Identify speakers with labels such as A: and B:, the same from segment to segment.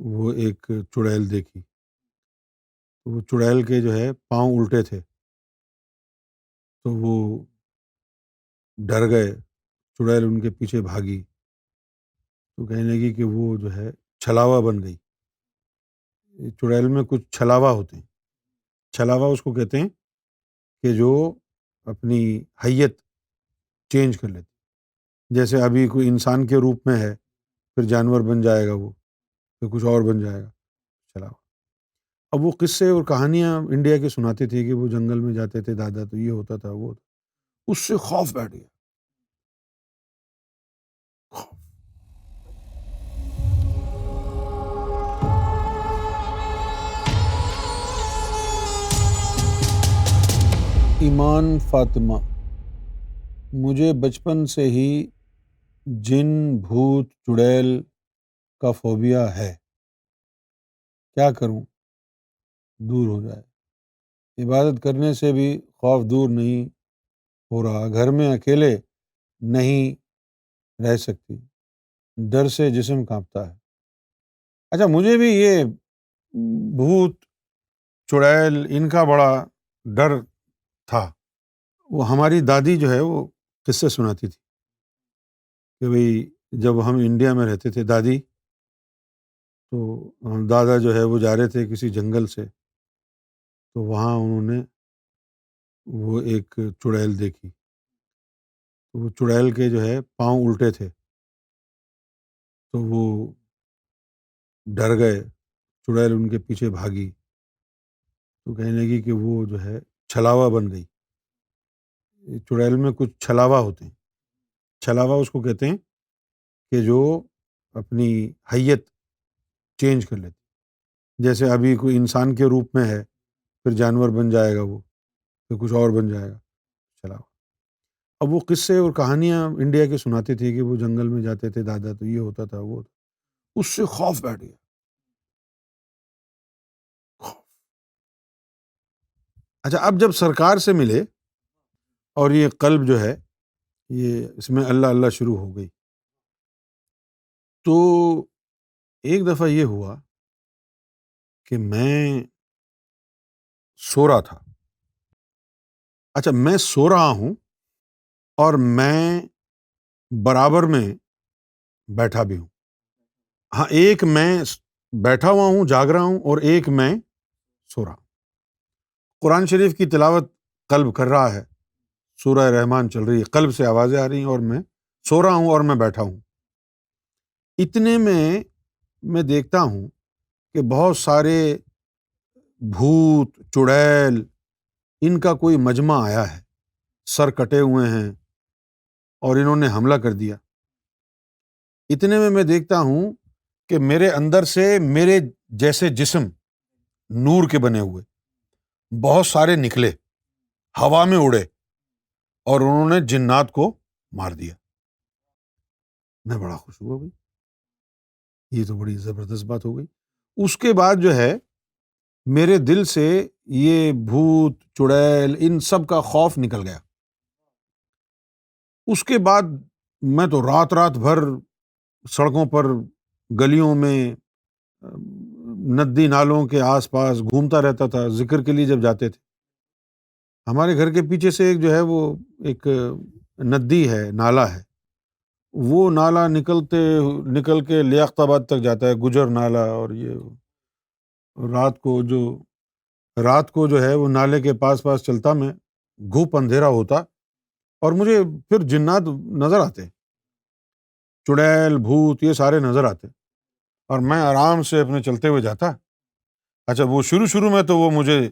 A: وہ ایک چڑیل دیکھی، تو وہ چڑیل کے جو ہے پاؤں الٹے تھے، تو وہ ڈر گئے، چڑیل ان کے پیچھے بھاگی، تو کہنے لگی کہ وہ جو ہے چھلاوا بن گئی۔ چڑیل میں کچھ چھلاوا ہوتے ہیں، چھلاوا اس کو کہتے ہیں کہ جو اپنی حیت چینج کر لیتے، جیسے ابھی کوئی انسان کے روپ میں ہے، پھر جانور بن جائے گا، وہ پھر کچھ اور بن جائے گا، چھلاوا۔ اب وہ قصے اور کہانیاں انڈیا کے سناتے تھے کہ وہ جنگل میں جاتے تھے دادا، تو یہ ہوتا تھا وہ ہوتا، اس سے خوف بیٹھ گیا، خوف۔ ایمان فاطمہ: مجھے بچپن سے ہی جن بھوت چڑیل کا فوبیا ہے، کیا کروں دور ہو جائے؟ عبادت کرنے سے بھی خوف دور نہیں ہو رہا، گھر میں اکیلے نہیں رہ سکتی، ڈر سے جسم کانپتا ہے۔ اچھا، مجھے بھی یہ بھوت چڑیل ان کا بڑا ڈر تھا۔ وہ ہماری دادی جو ہے وہ قصے سناتی تھی کہ بھئی جب ہم انڈیا میں رہتے تھے، دادی، تو دادا جو ہے وہ جا رہے تھے کسی جنگل سے، تو وہاں انہوں نے وہ ایک چڑیل دیکھی، تو وہ چڑیل کے جو ہے پاؤں الٹے تھے، تو وہ ڈر گئے، چڑیل ان کے پیچھے بھاگی، تو کہنے لگی کہ وہ جو ہے چھلاوا بن گئی۔ چڑیل میں کچھ چھلاوا ہوتے ہیں، چھلاوا اس کو کہتے ہیں کہ جو اپنی حیت چینج کر لیتے، جیسے ابھی کوئی انسان کے روپ میں ہے، پھر جانور بن جائے گا، وہ پھر کچھ اور بن جائے گا، چھلاوا۔ اب وہ قصے اور کہانیاں انڈیا کے سناتے تھے کہ وہ جنگل میں جاتے تھے دادا، تو یہ ہوتا تھا وہ ہوتا، اس سے خوف بیٹھ گیا، خوف۔ اچھا، اب جب سرکار سے ملے اور یہ قلب جو ہے یہ اس میں اللہ اللہ شروع ہو گئی، تو ایک دفعہ یہ ہوا کہ میں سو رہا تھا۔ اچھا، میں سو رہا ہوں اور میں برابر میں بیٹھا بھی ہوں۔ ہاں، ایک میں بیٹھا ہوا ہوں، جاگ رہا ہوں، اور ایک میں سو رہا ہوں۔ قرآن شریف کی تلاوت قلب کر رہا ہے، سورہ رحمان چل رہی ہے، قلب سے آوازیں آ رہی ہیں، اور میں سو رہا ہوں اور میں بیٹھا ہوں۔ اتنے میں دیکھتا ہوں کہ بہت سارے بھوت چڑیل ان کا کوئی مجمع آیا ہے، سر کٹے ہوئے ہیں، اور انہوں نے حملہ کر دیا۔ اتنے میں دیکھتا ہوں کہ میرے اندر سے میرے جیسے جسم نور کے بنے ہوئے بہت سارے نکلے، ہوا میں اڑے، اور انہوں نے جنات کو مار دیا۔ میں بڑا خوش ہوا، بھائی یہ تو بڑی زبردست بات ہو گئی۔ اس کے بعد جو ہے میرے دل سے یہ بھوت چڑیل ان سب کا خوف نکل گیا۔ اس کے بعد میں تو رات رات بھر سڑکوں پر، گلیوں میں، ندی نالوں کے آس پاس گھومتا رہتا تھا ذکر کے لیے جب جاتے تھے۔ ہمارے گھر کے پیچھے سے ایک جو ہے وہ ایک ندی ہے، نالا ہے، وہ نالا نکل کے لیاقت آباد تک جاتا ہے، گجر نالا۔ اور یہ رات کو جو ہے وہ نالے کے پاس چلتا میں، گھوپ اندھیرا ہوتا، اور مجھے پھر جنات نظر آتے، چڑیل بھوت یہ سارے نظر آتے، اور میں آرام سے اپنے چلتے ہوئے جاتا۔ اچھا، وہ شروع میں تو وہ مجھے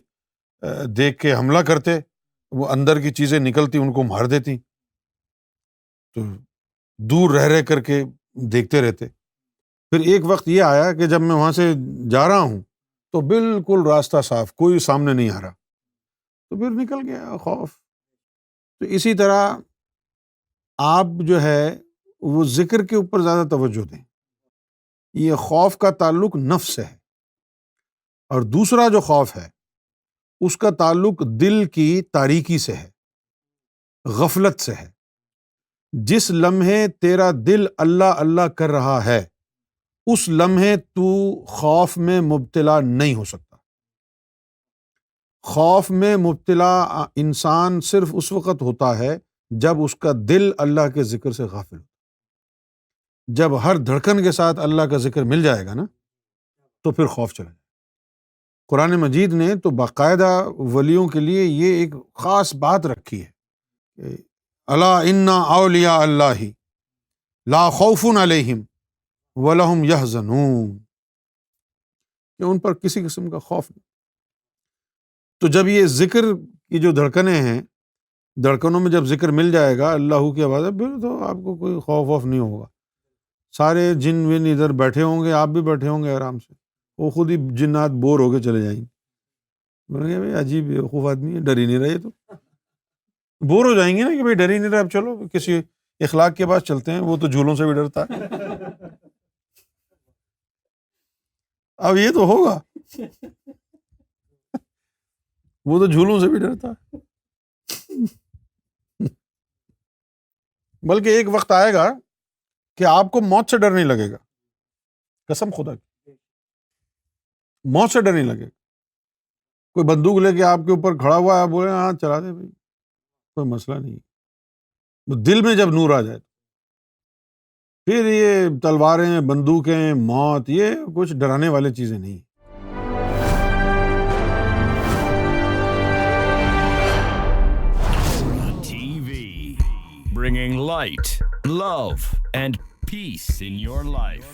A: دیکھ کے حملہ کرتے، وہ اندر کی چیزیں نکلتی ان کو مار دیتی، تو دور رہ کر کے دیکھتے رہتے۔ پھر ایک وقت یہ آیا کہ جب میں وہاں سے جا رہا ہوں تو بالکل راستہ صاف، کوئی سامنے نہیں آ رہا، تو پھر نکل گیا خوف۔ تو اسی طرح آپ جو ہے وہ ذکر کے اوپر زیادہ توجہ دیں۔ یہ خوف کا تعلق نفس سے ہے، اور دوسرا جو خوف ہے اس کا تعلق دل کی تاریکی سے ہے، غفلت سے ہے۔ جس لمحے تیرا دل اللہ اللہ کر رہا ہے، اس لمحے تو خوف میں مبتلا نہیں ہو سکتا۔ خوف میں مبتلا انسان صرف اس وقت ہوتا ہے جب اس کا دل اللہ کے ذکر سے غافل ہو۔ جب ہر دھڑکن کے ساتھ اللہ کا ذکر مل جائے گا نا تو پھر خوف چلا جائے۔ قرآن مجید نے تو باقاعدہ ولیوں کے لیے یہ ایک خاص بات رکھی ہے، الا ان اولیاء اللہ لا خوف علیہم ولہم یحزنون، کہ ان پر کسی قسم کا خوف نہیں۔ تو جب یہ ذکر کی جو دھڑکنیں ہیں، دھڑکنوں میں جب ذکر مل جائے گا اللہ کی آواز ہے، پھر تو آپ کو کوئی خوف ووف نہیں ہوگا۔ سارے جن ون ادھر بیٹھے ہوں گے، آپ بھی بیٹھے ہوں گے آرام سے، وہ خود ہی جنات بور ہو کے چلے جائیں گے، بولیں گے بھائی عجیب بیوقوف آدمی ہے، ڈر ہی نہیں رہے، تو بور ہو جائیں گے نا کہ بھائی ڈر ہی نہیں رہا، اب چلو کسی اخلاق کے پاس چلتے ہیں، وہ تو جھولوں سے بھی ڈرتا ہے۔ اب یہ تو ہوگا، وہ تو جھولوں سے بھی ڈرتا ہے۔ بلکہ ایک وقت آئے گا کہ آپ کو موت سے ڈر نہیں لگے گا، قسم خدا کی، موت سے ڈر نہیں لگے گا۔ کوئی بندوق لے کے آپ کے اوپر کھڑا ہوا ہے، بولے ہاں چلا دے بھائی، کوئی مسئلہ نہیں۔ دل میں جب نور آ جائے پھر یہ تلواریں، بندوقیں، موت، یہ کچھ ڈرانے والی چیزیں نہیں۔
B: TV, bringing light, love, and peace in your life.